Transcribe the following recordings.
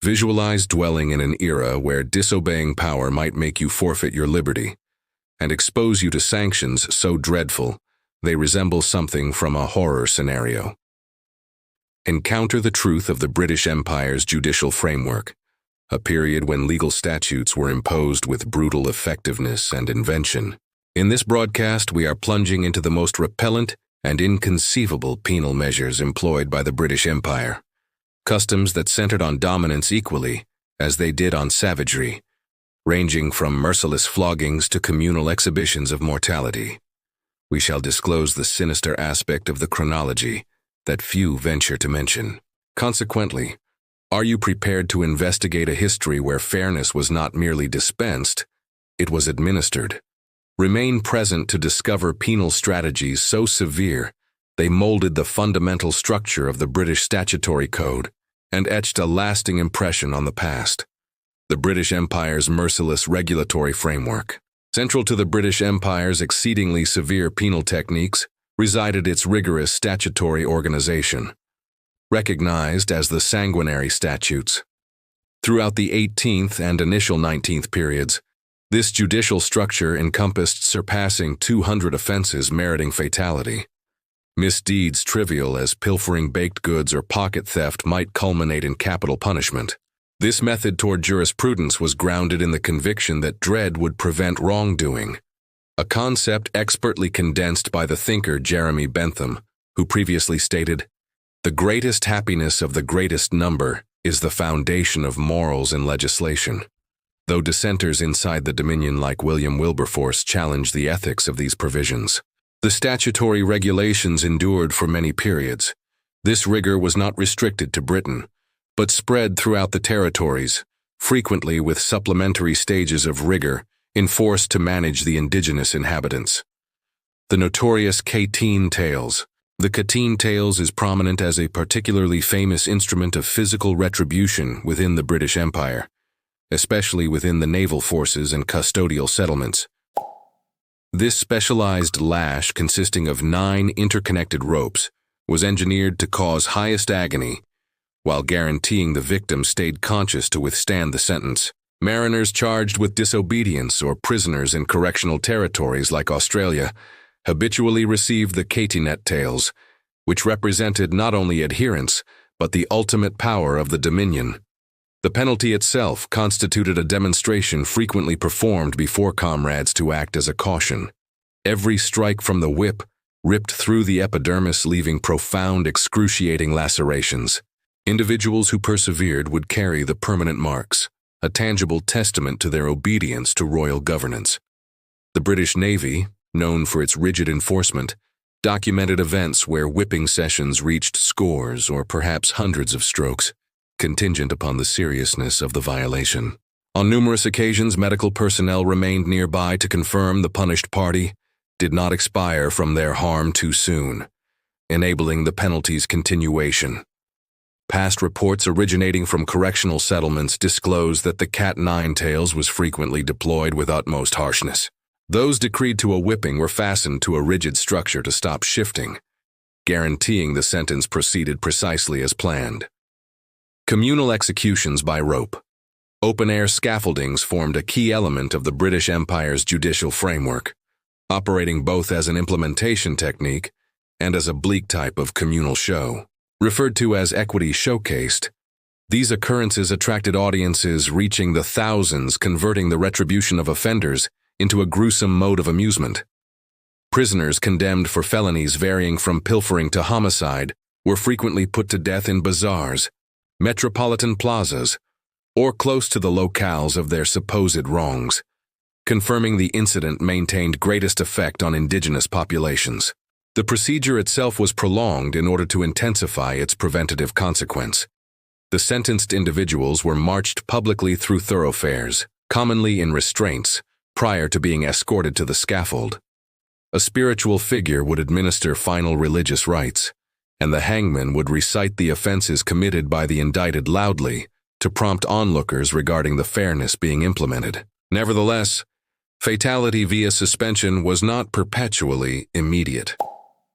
Visualize dwelling in an era where disobeying power might make you forfeit your liberty, and expose you to sanctions so dreadful they resemble something from a horror scenario. Encounter the truth of the British Empire's judicial framework, a period when legal statutes were imposed with brutal effectiveness and invention. In this broadcast, we are plunging into the most repellent and inconceivable penal measures employed by the British Empire, customs that centered on dominance equally as they did on savagery, ranging from merciless floggings to communal exhibitions of mortality. We shall disclose the sinister aspect of the chronology that few venture to mention. Consequently, are you prepared to investigate a history where fairness was not merely dispensed, it was administered? Remain present to discover penal strategies so severe they molded the fundamental structure of the British statutory code and etched a lasting impression on the past. The British Empire's merciless regulatory framework. Central to the British Empire's exceedingly severe penal techniques resided its rigorous statutory organization, recognized as the sanguinary statutes. Throughout the 18th and initial 19th periods, this judicial structure encompassed surpassing 200 offenses meriting fatality. Misdeeds trivial as pilfering baked goods or pocket theft might culminate in capital punishment. This method toward jurisprudence was grounded in the conviction that dread would prevent wrongdoing, a concept expertly condensed by the thinker Jeremy Bentham, who previously stated, "The greatest happiness of the greatest number is the foundation of morals and legislation." Though dissenters inside the Dominion like William Wilberforce challenged the ethics of these provisions, the statutory regulations endured for many periods. This rigor was not restricted to Britain, but spread throughout the territories, frequently with supplementary stages of rigor enforced to manage the indigenous inhabitants. The notorious Catine Tales. The Catine Tales is prominent as a particularly famous instrument of physical retribution within the British Empire, especially within the naval forces and custodial settlements. This specialized lash, consisting of 9 interconnected ropes, was engineered to cause highest agony while guaranteeing the victim stayed conscious to withstand the sentence. Mariners charged with disobedience or prisoners in correctional territories like Australia habitually received the Catinet Tales, which represented not only adherence but the ultimate power of the Dominion. The penalty itself constituted a demonstration frequently performed before comrades to act as a caution. Every strike from the whip ripped through the epidermis, leaving profound, excruciating lacerations. Individuals who persevered would carry the permanent marks, a tangible testament to their obedience to royal governance. The British Navy, known for its rigid enforcement, documented events where whipping sessions reached scores or perhaps hundreds of strokes, contingent upon the seriousness of the violation. On numerous occasions, medical personnel remained nearby to confirm the punished party did not expire from their harm too soon, enabling the penalty's continuation. Past reports originating from correctional settlements disclose that the Cat-9 Tails was frequently deployed with utmost harshness. Those decreed to a whipping were fastened to a rigid structure to stop shifting, guaranteeing the sentence proceeded precisely as planned. Communal executions by rope. Open-air scaffoldings formed a key element of the British Empire's judicial framework, operating both as an implementation technique and as a bleak type of communal show. Referred to as equity showcased, these occurrences attracted audiences reaching the thousands, converting the retribution of offenders into a gruesome mode of amusement. Prisoners condemned for felonies varying from pilfering to homicide were frequently put to death in bazaars, metropolitan plazas, or close to the locales of their supposed wrongs, confirming the incident maintained greatest effect on indigenous populations. The procedure itself was prolonged in order to intensify its preventative consequence. The sentenced individuals were marched publicly through thoroughfares, commonly in restraints, prior to being escorted to the scaffold. A spiritual figure would administer final religious rites, and the hangman would recite the offenses committed by the indicted loudly to prompt onlookers regarding the fairness being implemented. Nevertheless, fatality via suspension was not perpetually immediate.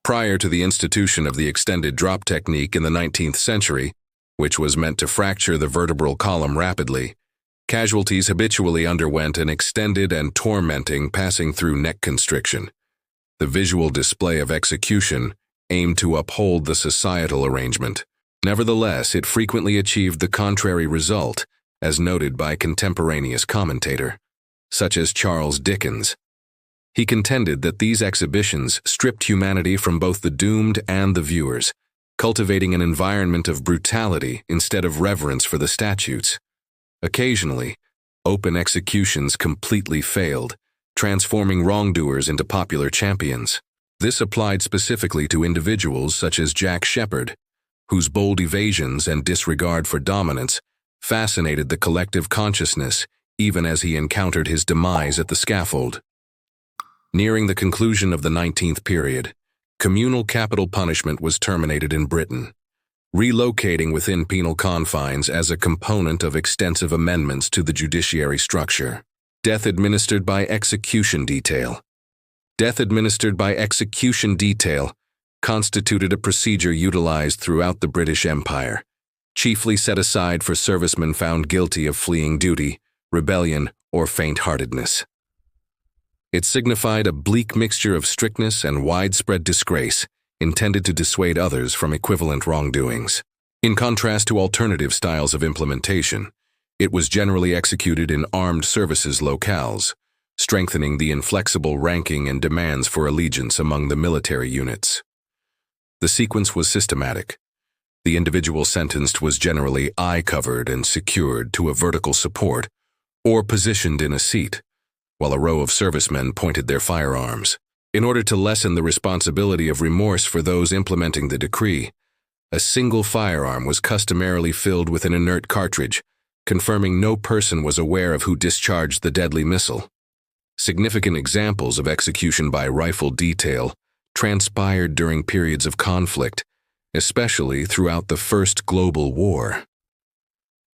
Prior to the institution of the extended drop technique in the 19th century, which was meant to fracture the vertebral column rapidly. Casualties habitually underwent an extended and tormenting passing through neck constriction. The visual display of execution aimed to uphold the societal arrangement. Nevertheless, it frequently achieved the contrary result, as noted by contemporaneous commentator, such as Charles Dickens. He contended that these exhibitions stripped humanity from both the doomed and the viewers, cultivating an environment of brutality instead of reverence for the statutes. Occasionally, open executions completely failed, transforming wrongdoers into popular champions. This applied specifically to individuals such as Jack Shepherd, whose bold evasions and disregard for dominance fascinated the collective consciousness even as he encountered his demise at the scaffold. Nearing the conclusion of the 19th period, communal capital punishment was terminated in Britain, relocating within penal confines as a component of extensive amendments to the judiciary structure. Death administered by execution detail. Death administered by execution detail constituted a procedure utilized throughout the British Empire, chiefly set aside for servicemen found guilty of fleeing duty, rebellion, or faint-heartedness. It signified a bleak mixture of strictness and widespread disgrace, intended to dissuade others from equivalent wrongdoings. In contrast to alternative styles of implementation, it was generally executed in armed services locales, strengthening the inflexible ranking and demands for allegiance among the military units. The sequence was systematic. The individual sentenced was generally eye-covered and secured to a vertical support, or positioned in a seat, while a row of servicemen pointed their firearms. In order to lessen the responsibility of remorse for those implementing the decree, a single firearm was customarily filled with an inert cartridge, confirming no person was aware of who discharged the deadly missile. Significant examples of execution by rifle detail transpired during periods of conflict, especially throughout the First Global War.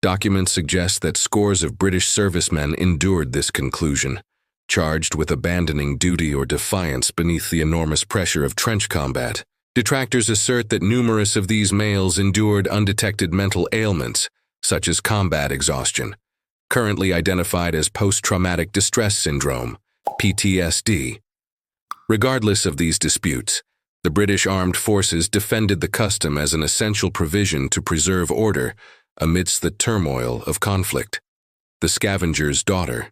Documents suggest that scores of British servicemen endured this conclusion, charged with abandoning duty or defiance beneath the enormous pressure of trench combat. Detractors assert that numerous of these males endured undetected mental ailments, such as combat exhaustion, currently identified as post-traumatic distress syndrome, PTSD. Regardless of these disputes, the British Armed Forces defended the custom as an essential provision to preserve order amidst the turmoil of conflict. The Scavenger's Daughter.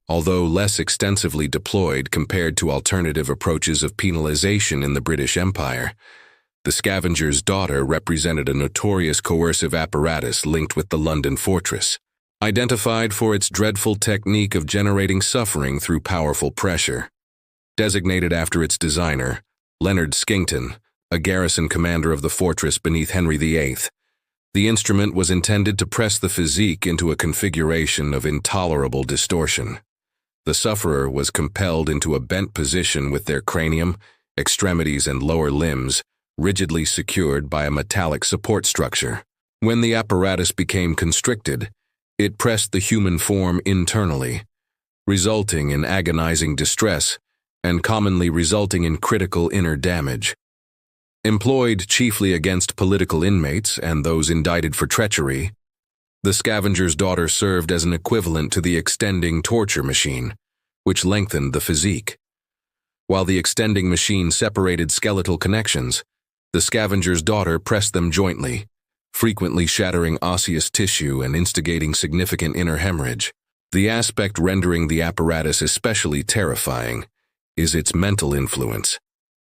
Although less extensively deployed compared to alternative approaches of penalization in the British Empire, the Scavenger's Daughter represented a notorious coercive apparatus linked with the London fortress, identified for its dreadful technique of generating suffering through powerful pressure. Designated after its designer, Leonard Skington, a garrison commander of the fortress beneath Henry VIII, the instrument was intended to press the physique into a configuration of intolerable distortion. The sufferer was compelled into a bent position with their cranium, extremities, and lower limbs rigidly secured by a metallic support structure. When the apparatus became constricted, it pressed the human form internally, resulting in agonizing distress and commonly resulting in critical inner damage. Employed chiefly against political inmates and those indicted for treachery, the Scavenger's Daughter served as an equivalent to the extending torture machine, which lengthened the physique. While the extending machine separated skeletal connections, the Scavenger's Daughter pressed them jointly, frequently shattering osseous tissue and instigating significant inner hemorrhage. The aspect rendering the apparatus especially terrifying is its mental influence.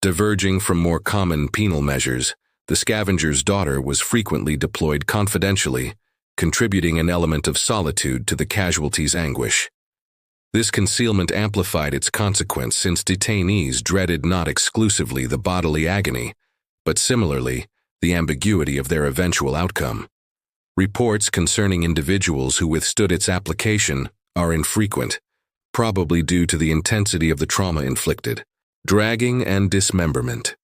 Diverging from more common penal measures, the Scavenger's Daughter was frequently deployed confidentially, contributing an element of solitude to the casualty's anguish. This concealment amplified its consequence since detainees dreaded not exclusively the bodily agony, but similarly, the ambiguity of their eventual outcome. Reports concerning individuals who withstood its application are infrequent, probably due to the intensity of the trauma inflicted. Dragging and dismemberment.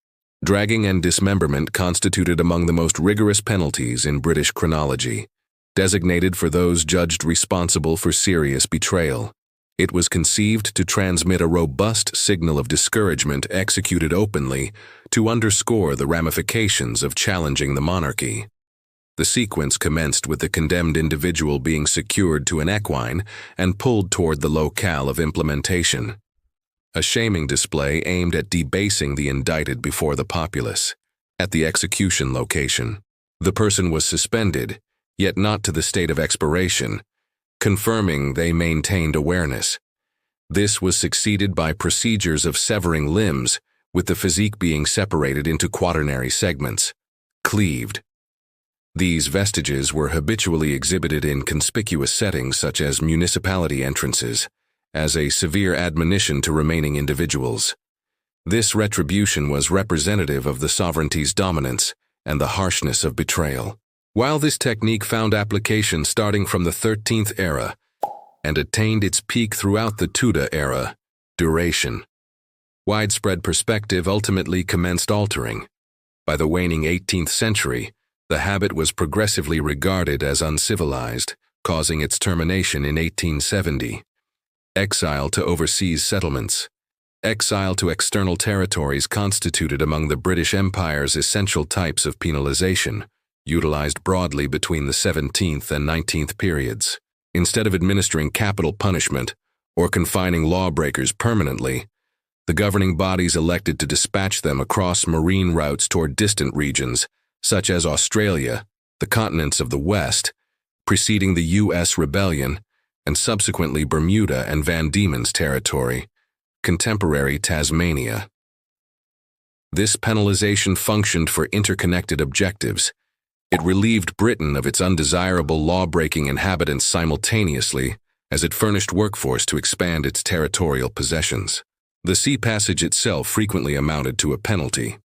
Dragging and dismemberment constituted among the most rigorous penalties in British chronology, designated for those judged responsible for serious betrayal. It was conceived to transmit a robust signal of discouragement executed openly to underscore the ramifications of challenging the monarchy. The sequence commenced with the condemned individual being secured to an equine and pulled toward the locale of implementation. A shaming display aimed at debasing the indicted before the populace. At the execution location, the person was suspended, yet not to the state of expiration, confirming they maintained awareness. This was succeeded by procedures of severing limbs, with the physique being separated into quaternary segments, cleaved. These vestiges were habitually exhibited in conspicuous settings such as municipality entrances, as a severe admonition to remaining individuals. This retribution was representative of the sovereignty's dominance and the harshness of betrayal. While this technique found application starting from the 13th era and attained its peak throughout the Tudor era, duration, widespread perspective ultimately commenced altering. By the waning 18th century, the habit was progressively regarded as uncivilized, causing its termination in 1870. Exile to overseas settlements. Exile to external territories constituted among the British Empire's essential types of penalization, utilized broadly between the 17th and 19th periods. Instead of administering capital punishment or confining lawbreakers permanently, the governing bodies elected to dispatch them across marine routes toward distant regions, such as Australia, the continents of the West, preceding the U.S. rebellion, and subsequently Bermuda and Van Diemen's territory, contemporary Tasmania. This penalization functioned for interconnected objectives. It relieved Britain of its undesirable law-breaking inhabitants simultaneously, as it furnished workforce to expand its territorial possessions. The sea passage itself frequently amounted to a penalty.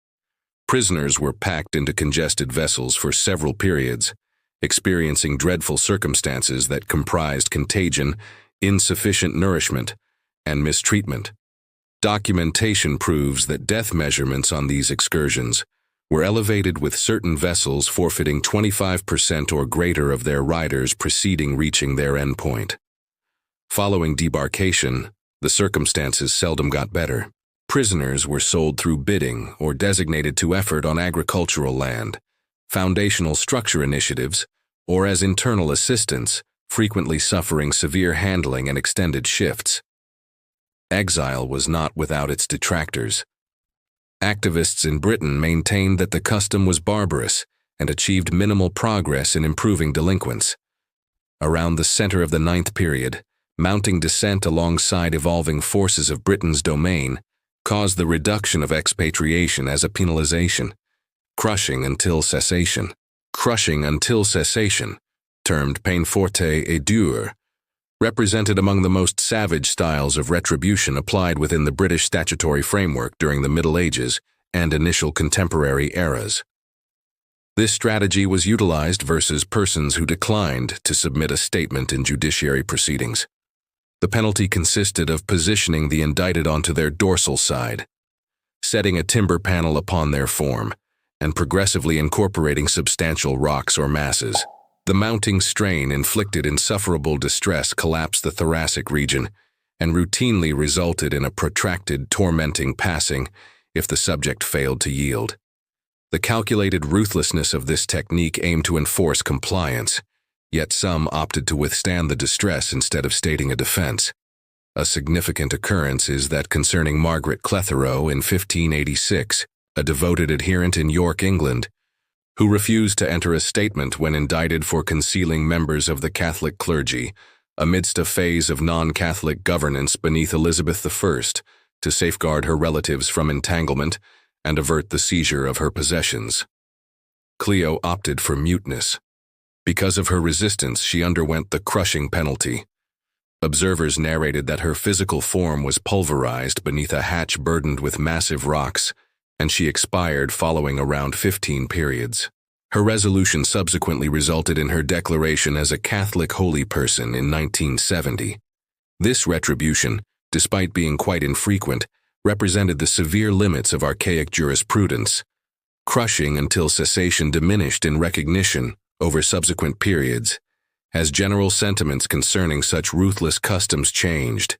Prisoners were packed into congested vessels for several periods, experiencing dreadful circumstances that comprised contagion, insufficient nourishment, and mistreatment. Documentation proves that death measurements on these excursions were elevated, with certain vessels forfeiting 25% or greater of their riders preceding reaching their endpoint. Following debarkation, the circumstances seldom got better. Prisoners were sold through bidding or designated to effort on agricultural land, foundational structure initiatives, or as internal assistants, frequently suffering severe handling and extended shifts. Exile was not without its detractors. Activists in Britain maintained that the custom was barbarous and achieved minimal progress in improving delinquents. Around the center of the 9th period, mounting dissent alongside evolving forces of Britain's domain caused the reduction of expatriation as a penalization. Crushing until cessation. Crushing until cessation, termed peine forte et dure, represented among the most savage styles of retribution applied within the British statutory framework during the Middle Ages and initial contemporary eras. This strategy was utilized versus persons who declined to submit a statement in judiciary proceedings. The penalty consisted of positioning the indicted onto their dorsal side, setting a timber panel upon their form, and progressively incorporating substantial rocks or masses. The mounting strain inflicted insufferable distress collapsed the thoracic region and routinely resulted in a protracted, tormenting passing if the subject failed to yield. The calculated ruthlessness of this technique aimed to enforce compliance, yet some opted to withstand the distress instead of stating a defense. A significant occurrence is that concerning Margaret Clitheroe in 1586, a devoted adherent in York, England, who refused to enter a statement when indicted for concealing members of the Catholic clergy amidst a phase of non-Catholic governance beneath Elizabeth I to safeguard her relatives from entanglement and avert the seizure of her possessions. Cleo opted for muteness. Because of her resistance, she underwent the crushing penalty. Observers narrated that her physical form was pulverized beneath a hatch burdened with massive rocks, and she expired following around 15 periods. Her resolution subsequently resulted in her declaration as a Catholic holy person in 1970. This retribution, despite being quite infrequent, represented the severe limits of archaic jurisprudence. Crushing until cessation diminished in recognition over subsequent periods, as general sentiments concerning such ruthless customs changed,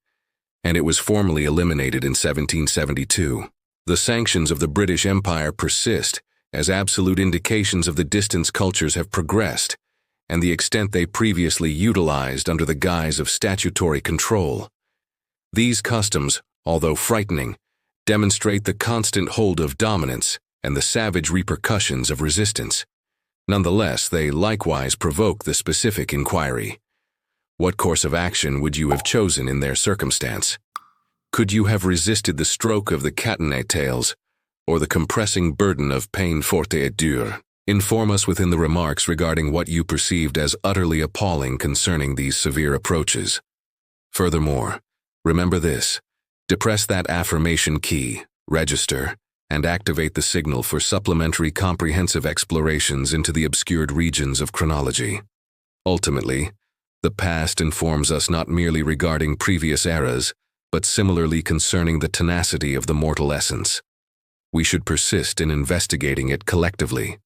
and it was formally eliminated in 1772. The sanctions of the British Empire persist, as absolute indications of the distance cultures have progressed and the extent they previously utilized under the guise of statutory control. These customs, although frightening, demonstrate the constant hold of dominance and the savage repercussions of resistance. Nonetheless, they likewise provoke the specific inquiry. What course of action would you have chosen in their circumstance? Could you have resisted the stroke of the catenae tails, or the compressing burden of peine forte et dure? Inform us within the remarks regarding what you perceived as utterly appalling concerning these severe approaches. Furthermore, remember this: depress that affirmation key, register, and activate the signal for supplementary comprehensive explorations into the obscured regions of chronology. Ultimately, the past informs us not merely regarding previous eras, but similarly concerning the tenacity of the mortal essence. We should persist in investigating it collectively.